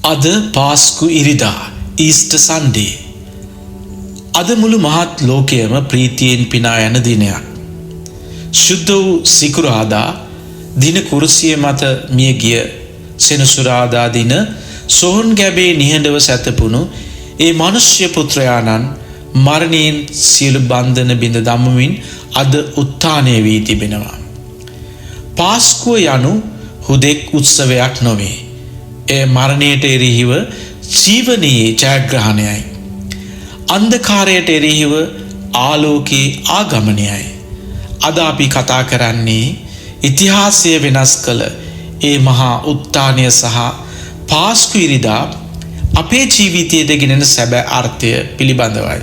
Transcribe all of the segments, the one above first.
අද පාස්කු ඉරිදා ඊස්ටර් සන්ඩේ. අද මුළු මහත් ලෝකයම ප්‍රීතියෙන් පිනා යන දිනයක්. ශුද්ධ වූ සිකුරාදා දින කුරුසිය මත මිය ගිය සෙනසුරාදා දින සොහොන් ගැබේ නිහඬව සැතපුණු ඒ මනුෂ්‍ය පුත්‍රයාණන් මරණයෙන් සියලු බන්ධන බිඳ දමමින් අද උත්ථානය වී තිබෙනවා. පාස්කුව යනු හුදෙක් උත්සවයක් නොවේ. එය මරණයට එරෙහිව ජීවනයේ ජයග්‍රහණයයි. අන්ධකාරයට එරෙහිව ආලෝකයේ ආගමනයයි. අද අපි කතා කරන්නේ ඉතිහාසය වෙනස් කළ ඒ මහා උත්ථානය සහ පාස්කු ඉරිදා අපේ ජීවිතයට ගෙනෙන සැබෑ අර්ථය පිළිබඳවයි.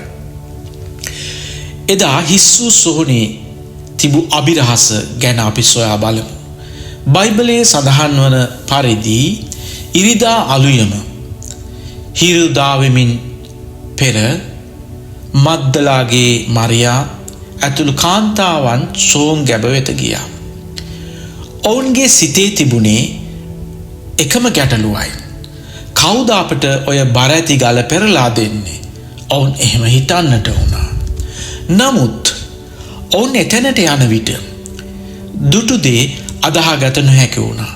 එදා හිස් වූ සොහොනේ තිබූ අභිරහස ගැන අපි සොයා බලමු. බයිබලයේ සඳහන් වන පරිදි ඉරිදා අලුයම හිරුදාවෙමින් පෙර මග්දලාගේ මරියා ඇතුළු කාන්තාවන් සොහොන් ගැබ වෙත ගියා. ඔවුන්ගේ සිතේ තිබුණේ එකම ගැටලුවයි. කවුද අපට ඔය බර ඇති ගල පෙරලා දෙන්නේ? ඔවුන් එහෙම හිතන්නට වුණා. නමුත් ඔවුන් එතැනට යන විට දුටු දේ අදහාගත නොහැකි වුණා.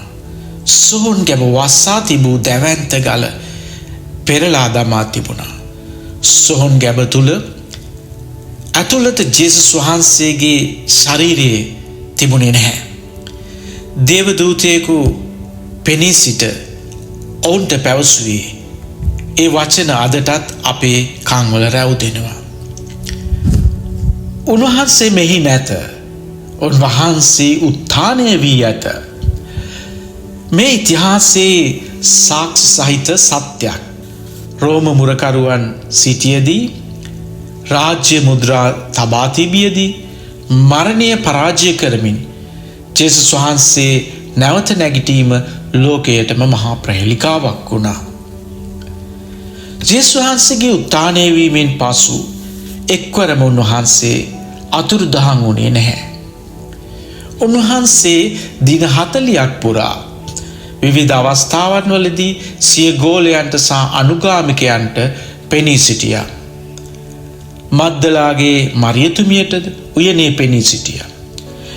සොහොන් ගැබ වස්සා තිබූ දැවැන්ත ගල පෙරලා දමා තිබුණා. සොහොන් ගැබ තුල ඇතුළත ජේසුස් වහන්සේගේ ශරීරයේ තිබුණේ නැහැ. දේවදූතයෙකු පෙනී සිට ඔවුන්ට පැවසුවේ ඒ වචන අදටත් අපේ කන්වල රැවුදෙනවා. උන්වහන්සේ මෙහි නැත. උන්වහන්සේ උත්ථානය වී ඇත. මේ ඉතිහාසයේ සාක්ෂි සහිත සත්‍යයක්. රෝම මුරකරුවන් සිටියදී රාජ්‍ය මුද්‍රා තබා තිබියදී මරණය පරාජය කරමින් ජේසුස් වහන්සේ නැවත නැගිටීම ලෝකයටම මහා ප්‍රහෙලිකාවක් වුණා. ජේසුස් වහන්සේගේ උත්ථානය වීමෙන් පසු එක්වරම උන්වහන්සේ අතුරුදහන් වුණේ නැහැ. උන්වහන්සේ දින 40ක් පුරා විවිධ අවස්ථාවන් වලදී සිය ගෝලයන්ට සහ අනුගාමිකයන්ට පෙනී සිටියා. මග්දලාගේ මරියතුමියටද උයනේ පෙනී සිටියා.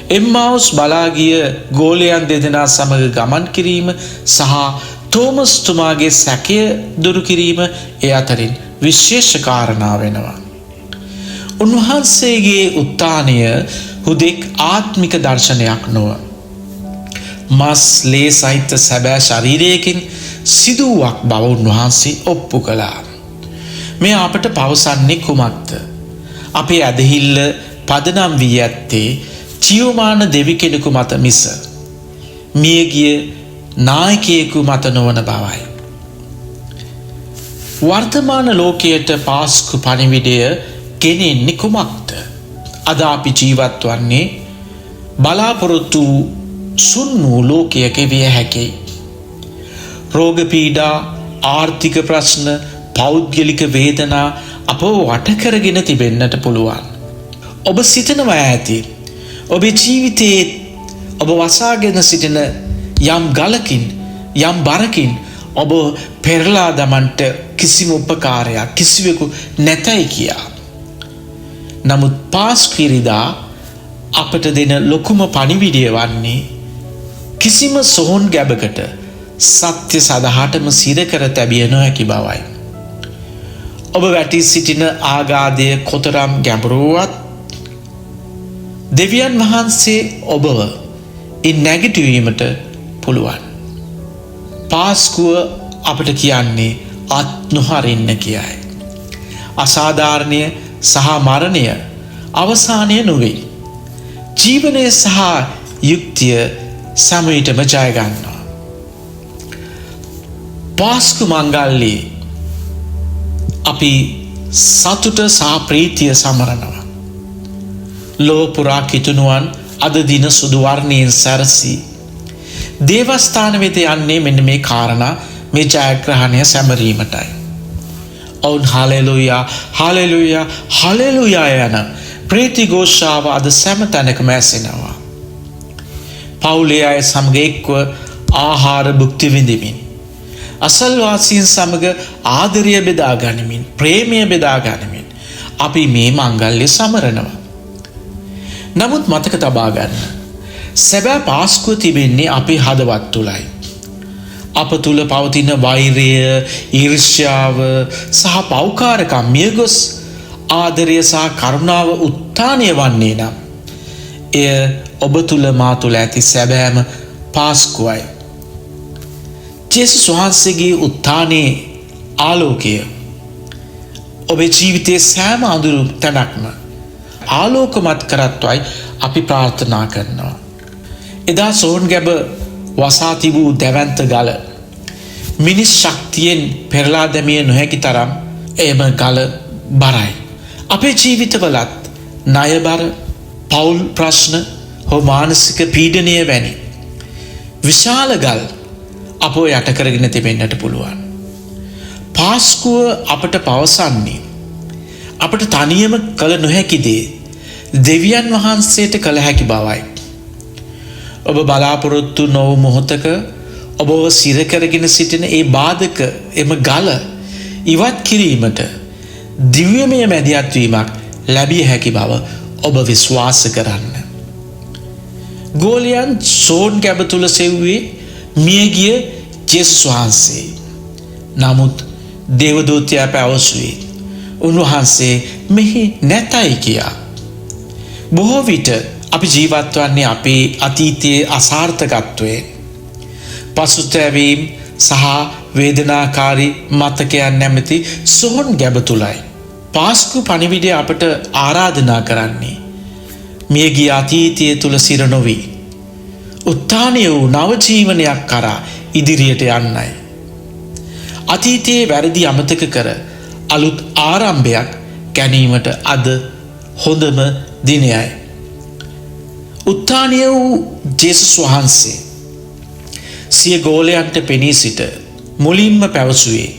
එම්මාවුස් බලා ගිය ගෝලයන් දෙදෙනා සමග ගමන් කිරීම සහ තෝමස් තුමාගේ සැකය දුරු කිරීම ඒ අතරින් විශේෂ කාරණා වෙනවා. උන්වහන්සේගේ උත්ථානය හුදෙක් ආත්මික දර්ශනයක් නොව මස් ලේ සහිත සැබෑ ශරීරයකින් සිදුවක් බව උන්වහන්සේ ඔප්පු කළා. මේ අපට පවසන්නේ කුමක්ද? අපේ ඇදහිල්ල පදනම් වී ඇත්තේ ජීවමාන දෙවි කෙනෙකු මත මිස මියගිය නායකයෙකු මත නොවන බවයි. වර්තමාන ලෝකයට පාස්කු පණිවිඩය ගෙනෙන්නේ කුමක්ද? අද අපි ජීවත් වන්නේ බලාපොරොත්තු සුන් වූ ලෝකයක විය හැකියි. රෝග පීඩා, ආර්ථික ප්‍රශ්න, පෞද්ගලික වේදනා අපව වට කරගෙන තිබෙන්නට පුළුවන්. ඔබ සිතනවා ඇති ඔබේ ජීවිතයේ ඔබ වසාගෙන සිටින යම් ගලකින් යම් බරකින් ඔබ පෙරලා දමන්නට කිසිම උපකාරයක් කිසිවෙකු නැතයි කියා. නමුත් පාස්කු ඉරිදා අපට දෙන ලොකුම පණිවිඩය වන්නේ කිසිම සොහොන් ගැබකට සත්‍ය සදහටම සිර කර තැබිය නොහැකි බවයි. ඔබ වැටි සිටින ආගාධය කොතරම් ගැඹුරුවත් දෙවියන් වහන්සේ ඔබව නැගිටවීමට පුළුවන්. පාස්කුව අපට කියන්නේ අත් නොහරින්න කියයි. අසාධාරණය සහ මරණය අවසානය නොවේ. ජීවනය සහ යුක්තිය සමයටම ජයගන්නවා. පාස්කු මංගල්ලේ අපි සතුට සහ ප්‍රීතිය සමරනවා. ලොව පුරා කිතුනුවන් අද දින සුදු වර්ණයෙන් සැරසී දේවස්ථාන වෙත යන්නේ මෙන්න මේ කාරණා මේ ජයග්‍රහණය සැමරීමටයි. ඔවුන් හලෙලුයා හලෙලුයා හලෙලුයා යන ප්‍රීති ഘോഷාව අද සෑම තැනකම ඇසෙනවා. පවුලේ අය සමග එක්ව ආහාර භුක්ති විඳිමින් අසල්වාසීන් සමග ආදරය බෙදා ගනිමින් ප්‍රේමය බෙදා ගනිමින් අපි මේ මංගල්‍ය සමරනවා. නමුත් මතක තබා ගන්න. සැබෑ පාස්කුව තිබෙන්නේ අපේ හදවත් තුලයි. අප තුල පවතින වෛරය, ඊර්ෂ්‍යාව සහ පෞකාරකම් මියගොස් ආදරය සහ කරුණාව උත්ථානය වන්නේ නම් එය ඔබ තුල මා තුල ඇති සැබෑම පාස්කුවයි. ජේසුස් වහන්සේගේ උත්ථානයේ ආලෝකය ඔබේ ජීවිතයේ සෑම අඳුරු තැනක්ම ආලෝකමත් කරත්වයි අපි ප්‍රාර්ථනා කරනවා. එදා සෝන් ගැබ වසා තිබූ දැවැන්ත ගල මිනිස් ශක්තියෙන් පෙරලා දැමිය නොහැකි තරම් එම ගල බරයි. අපේ ජීවිතවලත් ණයබර, පෞල් ප්‍රශ්න හෝ මානසික පීඩනය වැනි විශාල ගල් අපෝ යට කරගෙන තිබෙන්නට පුළුවන්. පාස්කුව අපට පවසන්නේ අපට තනියම කළ නොහැකි දේ දෙවියන් වහන්සේට කළ හැකි බවයි. ඔබ බලාපොරොත්තු නොවු මොහොතක ඔබව සිර කරගෙන සිටින ඒ බාධක එම ගල ඉවත් කිරීමට දිව්‍යමය මැදිහත් වීමක් ලැබිය හැකි බව ඔබ විශ්වාස කරන්න. ගෝලියන් සෝන් ගැබ තුල සෙව්වේ මියගිය ජේසුස් වහන්සේ. නමුත් දේවදූතයා පැවසුවේ උන්වහන්සේ මෙහි නැතයි කියා. බොහෝ විට අපි ජීවත් වන්නේ අපේ අතීතයේ අසාර්ථකත්වයෙන්. පසුතැවීම් සහ වේදනාකාරී මතකයන් නැමැති සෝන් ගැබ තුලයි. පාස්කු පණිවිඩය අපට ආරාධනා කරන්නේ මියගිය අතීතය තුල සිර නොවි උත්ථානය වූ නව ජීවනයක් කරා ඉදිරියට යන්නයි. අතීතයේ වැරදි අමතක කර අලුත් ආරම්භයක් ගැනීමට අද හොඳම දිනයයි. උත්ථානය වූ ජේසුස් වහන්සේ සිය ගෝලයන්ට පෙනී සිට මුලින්ම පැවසුවේ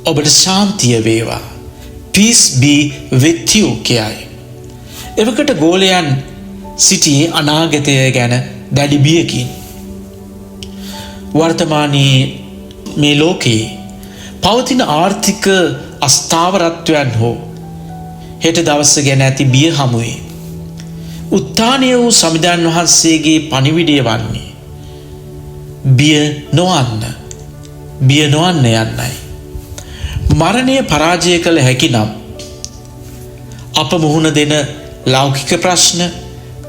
ඔබට ශාන්තිය වේවා, peace be with you කියයි. එවකට ගෝලයන් සිටියේ අනාගතය ගැන දැඩි බියකින්. වර්තමානයේ මේ ලෝකයේ පවතින ආර්ථික අස්ථාවරත්වයන් හෝ හෙට දවස ගැන ඇති බිය හමුවේ උත්ථානය වූ සමිඳාන් වහන්සේගේ පණිවිඩය වන්නේ බිය නොවන්න යන්නයි. මරණය පරාජය කළ හැකි නම් අප මුහුණ දෙන ලෞකික ප්‍රශ්න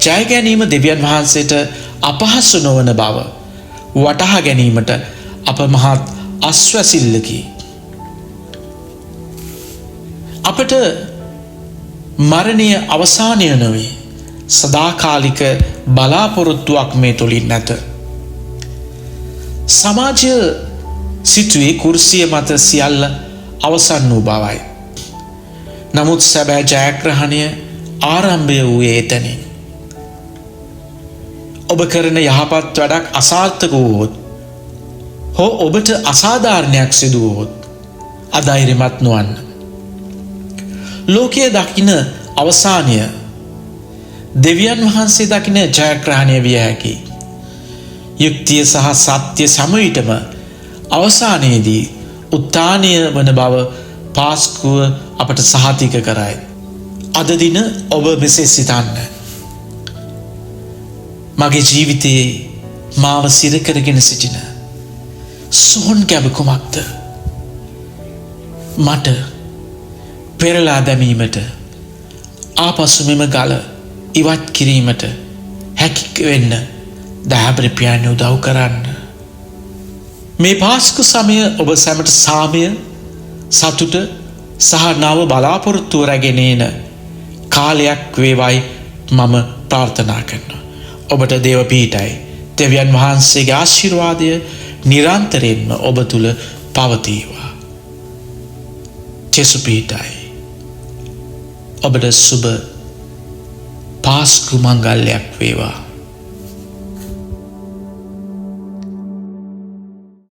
ජය ගැනීම දෙවියන් වහන්සේට අපහසු නොවන බව වටහා ගැනීමට අප මහත් අස්වැසිල්ලකි. අපට මරණය අවසානය නොවේ, සදාකාලික බලාපොරොත්තුවක් මේ තුලින් නැත. සමාජය සිටුවේ කුර්සිය මත සියල්ල අවසන් වූ බවයි. නමුත් සැබෑ ජයග්‍රහණය ආරම්භය වූයේ එතනින්. ඔබ කරන යහපත් වැඩක් අසාර්ථක වුවහොත් හෝ ඔබට අසාධාරණයක් සිදු වුවහොත් අධෛර්යමත් නොවන්න. ලෝකයේ දකින අවසානය දෙවියන් වහන්සේ දකින ජයග්‍රහණය විය හැකි. යුක්තිය සහ සත්‍ය සමවිතම අවසානයේදී උත්ථානය වන බව පාස්කුව අපට සහතික කරයි. අද දින ඔබ මෙසේ සිතන්න. මගේ ජීවිතයේ මාව සිර කරගෙන සිටින සෝන් ගැබ කුමක්ද? මට පෙරලා දැමීමට ආපසු මෙම ගල ඉවත් කිරීමට හැකි වෙන්න දයාබර පියාණන් උදව් කරන්න. මේ පාස්කු සමය ඔබ සැමට සාමය, සතුට සහ නව බලාපොරොත්තුව රැගෙන එන කාලයක් වේවායි මම ප්‍රාර්ථනා කරනවා. ඔබට දේව පීඨයි දෙවියන් වහන්සේගේ ආශිර්වාදය නිරන්තරයෙන්ම ඔබ තුල පවතිවා. ජේසු පීඨයි ඔබට සුබ පාස්කු මංගල්‍යයක් වේවා.